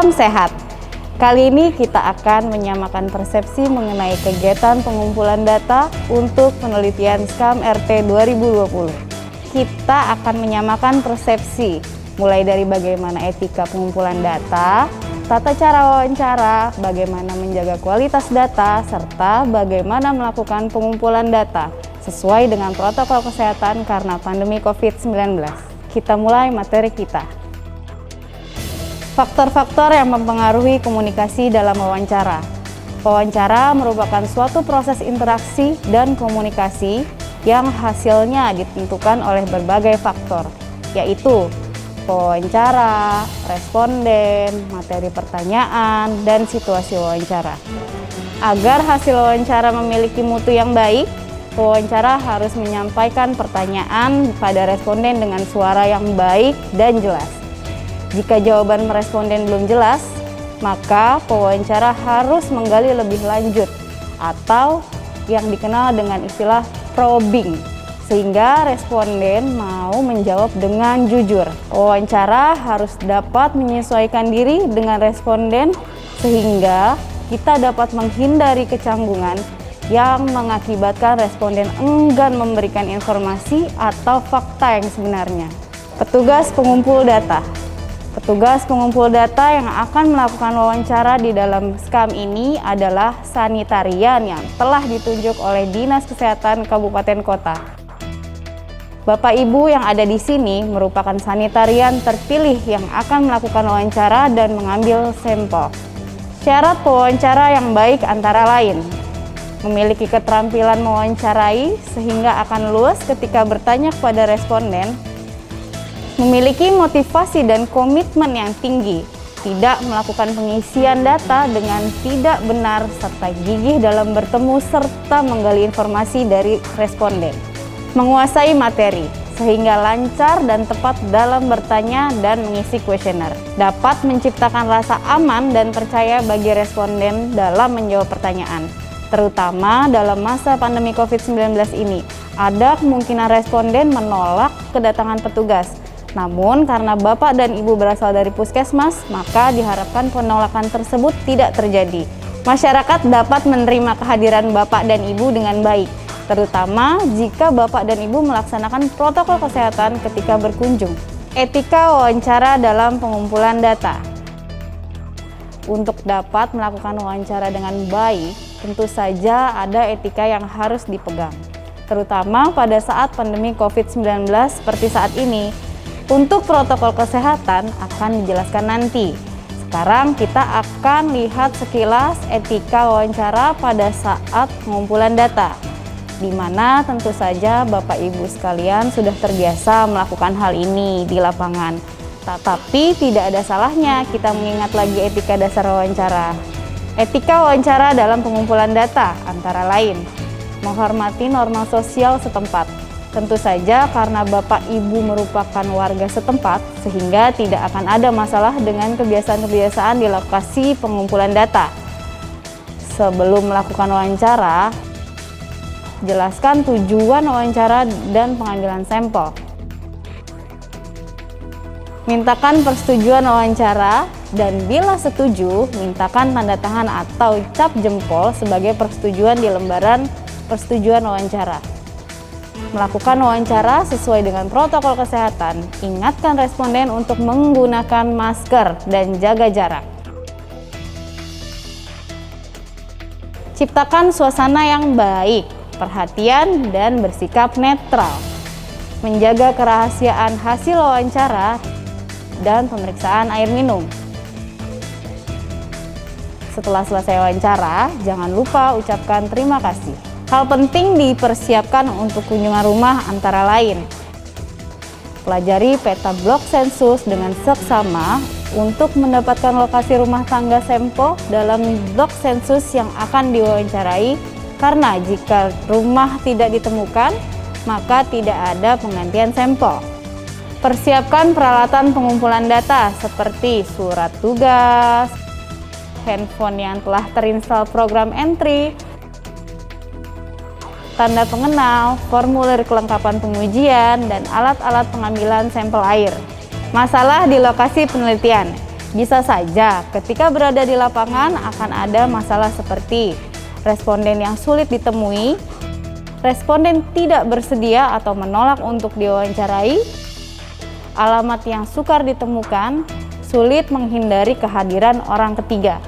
Salam sehat. Kali ini kita akan menyamakan persepsi mengenai kegiatan pengumpulan data untuk penelitian SKAM RT 2020. Kita akan menyamakan persepsi, mulai dari bagaimana etika pengumpulan data, tata cara wawancara, bagaimana menjaga kualitas data, serta bagaimana melakukan pengumpulan data sesuai dengan protokol kesehatan karena pandemi COVID-19. Kita mulai materi kita. Faktor-faktor yang mempengaruhi komunikasi dalam wawancara. Wawancara merupakan suatu proses interaksi dan komunikasi yang hasilnya ditentukan oleh berbagai faktor, yaitu wawancara, responden, materi pertanyaan, dan situasi wawancara. Agar hasil wawancara memiliki mutu yang baik, pewawancara harus menyampaikan pertanyaan pada responden dengan suara yang baik dan jelas. Jika jawaban responden belum jelas, maka pewawancara harus menggali lebih lanjut atau yang dikenal dengan istilah probing, sehingga responden mau menjawab dengan jujur. Wawancara harus dapat menyesuaikan diri dengan responden sehingga kita dapat menghindari kecanggungan yang mengakibatkan responden enggan memberikan informasi atau fakta yang sebenarnya. Petugas pengumpul data. Petugas pengumpul data yang akan melakukan wawancara di dalam SKAM ini adalah sanitarian yang telah ditunjuk oleh Dinas Kesehatan Kabupaten Kota. Bapak Ibu yang ada di sini merupakan sanitarian terpilih yang akan melakukan wawancara dan mengambil sampel. Syarat pewawancara yang baik antara lain: memiliki keterampilan mewawancarai sehingga akan luas ketika bertanya kepada responden, memiliki motivasi dan komitmen yang tinggi, tidak melakukan pengisian data dengan tidak benar, serta gigih dalam bertemu serta menggali informasi dari responden. Menguasai materi, sehingga lancar dan tepat dalam bertanya dan mengisi kuesioner. Dapat menciptakan rasa aman dan percaya bagi responden dalam menjawab pertanyaan. Terutama dalam masa pandemi COVID-19 ini, ada kemungkinan responden menolak kedatangan petugas. Namun karena Bapak dan Ibu berasal dari puskesmas, maka diharapkan penolakan tersebut tidak terjadi. Masyarakat dapat menerima kehadiran Bapak dan Ibu dengan baik, terutama jika Bapak dan Ibu melaksanakan protokol kesehatan ketika berkunjung. Etika wawancara dalam pengumpulan data. Untuk dapat melakukan wawancara dengan baik, tentu saja ada etika yang harus dipegang, terutama pada saat pandemi COVID-19 seperti saat ini. Untuk protokol kesehatan akan dijelaskan nanti. Sekarang kita akan lihat sekilas etika wawancara pada saat pengumpulan data, di mana tentu saja Bapak Ibu sekalian sudah terbiasa melakukan hal ini di lapangan. Tetapi tidak ada salahnya kita mengingat lagi etika dasar wawancara. Etika wawancara dalam pengumpulan data antara lain: menghormati norma sosial setempat. Tentu saja karena Bapak Ibu merupakan warga setempat, sehingga tidak akan ada masalah dengan kebiasaan-kebiasaan di lokasi pengumpulan data. Sebelum melakukan wawancara, jelaskan tujuan wawancara dan pengambilan sampel. Mintakan persetujuan wawancara, dan bila setuju, mintakan tanda tangan atau cap jempol sebagai persetujuan di lembaran persetujuan wawancara. Melakukan wawancara sesuai dengan protokol kesehatan, ingatkan responden untuk menggunakan masker dan jaga jarak. Ciptakan suasana yang baik, perhatian, dan bersikap netral. Menjaga kerahasiaan hasil wawancara dan pemeriksaan air minum. Setelah selesai wawancara, jangan lupa ucapkan terima kasih. Hal penting dipersiapkan untuk kunjungan rumah antara lain: pelajari peta blok sensus dengan seksama untuk mendapatkan lokasi rumah tangga sampel dalam blok sensus yang akan diwawancarai, karena jika rumah tidak ditemukan, maka tidak ada penggantian sampel. Persiapkan peralatan pengumpulan data seperti surat tugas, handphone yang telah terinstall program entry, tanda pengenal, formulir kelengkapan pengujian, dan alat-alat pengambilan sampel air. Masalah di lokasi penelitian. Bisa saja ketika berada di lapangan akan ada masalah seperti responden yang sulit ditemui, responden tidak bersedia atau menolak untuk diwawancarai, alamat yang sukar ditemukan, sulit menghindari kehadiran orang ketiga.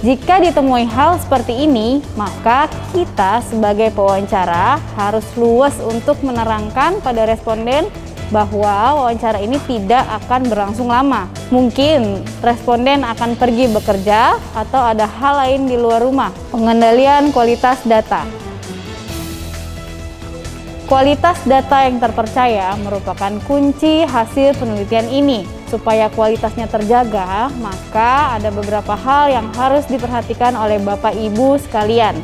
Jika ditemui hal seperti ini, maka kita sebagai pewawancara harus luas untuk menerangkan pada responden bahwa wawancara ini tidak akan berlangsung lama. Mungkin responden akan pergi bekerja atau ada hal lain di luar rumah. Pengendalian kualitas data. Kualitas data yang terpercaya merupakan kunci hasil penelitian ini. Supaya kualitasnya terjaga, maka ada beberapa hal yang harus diperhatikan oleh Bapak Ibu sekalian.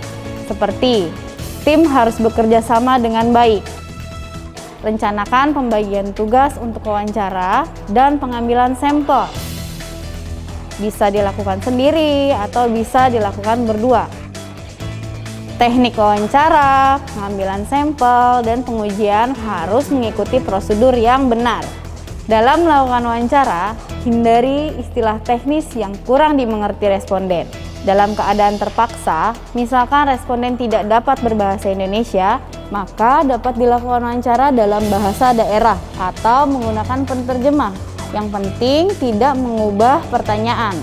Seperti, tim harus bekerja sama dengan baik. Rencanakan pembagian tugas untuk wawancara dan pengambilan sampel. Bisa dilakukan sendiri atau bisa dilakukan berdua. Teknik wawancara, pengambilan sampel, dan pengujian harus mengikuti prosedur yang benar. Dalam melakukan wawancara, hindari istilah teknis yang kurang dimengerti responden. Dalam keadaan terpaksa, misalkan responden tidak dapat berbahasa Indonesia, maka dapat dilakukan wawancara dalam bahasa daerah atau menggunakan penerjemah. Yang penting tidak mengubah pertanyaan.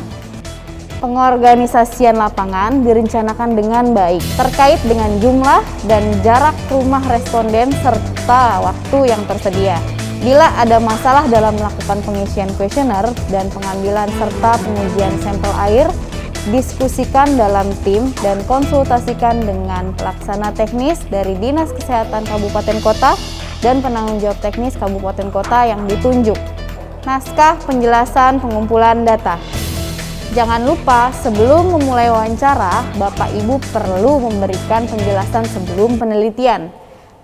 Pengorganisasian lapangan direncanakan dengan baik terkait dengan jumlah dan jarak rumah responden serta waktu yang tersedia. Bila ada masalah dalam melakukan pengisian kuesioner dan pengambilan serta pengujian sampel air, diskusikan dalam tim dan konsultasikan dengan pelaksana teknis dari Dinas Kesehatan Kabupaten Kota dan penanggung jawab teknis Kabupaten Kota yang ditunjuk. Naskah penjelasan pengumpulan data. Jangan lupa sebelum memulai wawancara, Bapak Ibu perlu memberikan penjelasan sebelum penelitian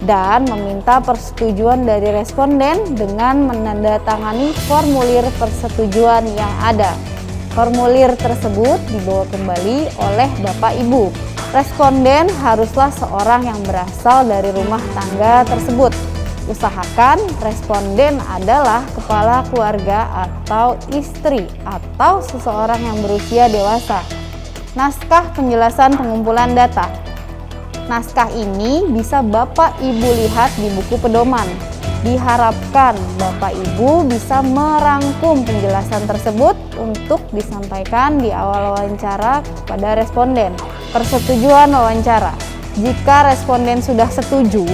dan meminta persetujuan dari responden dengan menandatangani formulir persetujuan yang ada. Formulir tersebut dibawa kembali oleh Bapak Ibu. Responden haruslah seorang yang berasal dari rumah tangga tersebut. Usahakan responden adalah kepala keluarga atau istri atau seseorang yang berusia dewasa. Naskah penjelasan pengumpulan data. Naskah ini bisa Bapak Ibu lihat di buku pedoman. Diharapkan Bapak Ibu bisa merangkum penjelasan tersebut untuk disampaikan di awal wawancara kepada responden. Persetujuan wawancara. Jika responden sudah setuju,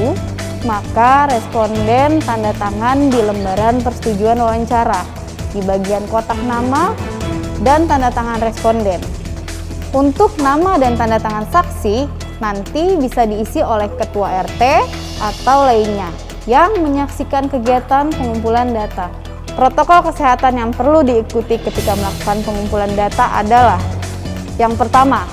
maka responden tanda tangan di lembaran persetujuan wawancara di bagian kotak nama dan tanda tangan responden. Untuk nama dan tanda tangan saksi nanti bisa diisi oleh ketua RT atau lainnya yang menyaksikan kegiatan pengumpulan data. Protokol kesehatan yang perlu diikuti ketika melakukan pengumpulan data adalah: yang pertama,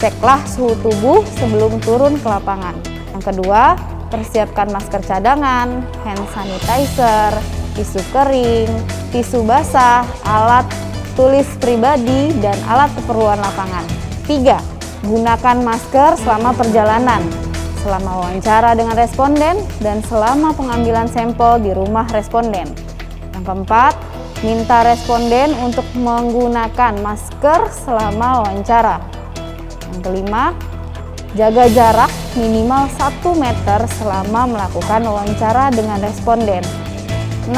ceklah suhu tubuh sebelum turun ke lapangan. Yang kedua, persiapkan masker cadangan, hand sanitizer, tisu kering, tisu basah, alat tulis pribadi, dan alat keperluan lapangan. 3. Gunakan masker selama perjalanan, selama wawancara dengan responden, dan selama pengambilan sampel di rumah responden. Yang keempat, minta responden untuk menggunakan masker selama wawancara. Yang kelima, jaga jarak minimal 1 meter selama melakukan wawancara dengan responden. 6.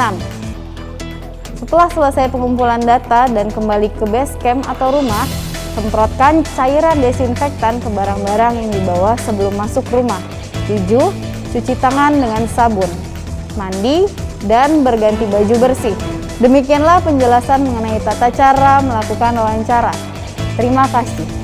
Setelah selesai pengumpulan data dan kembali ke base camp atau rumah, semprotkan cairan desinfektan ke barang-barang yang dibawa sebelum masuk rumah. 7. Cuci tangan dengan sabun, mandi, dan berganti baju bersih. Demikianlah penjelasan mengenai tata cara melakukan wawancara. Terima kasih.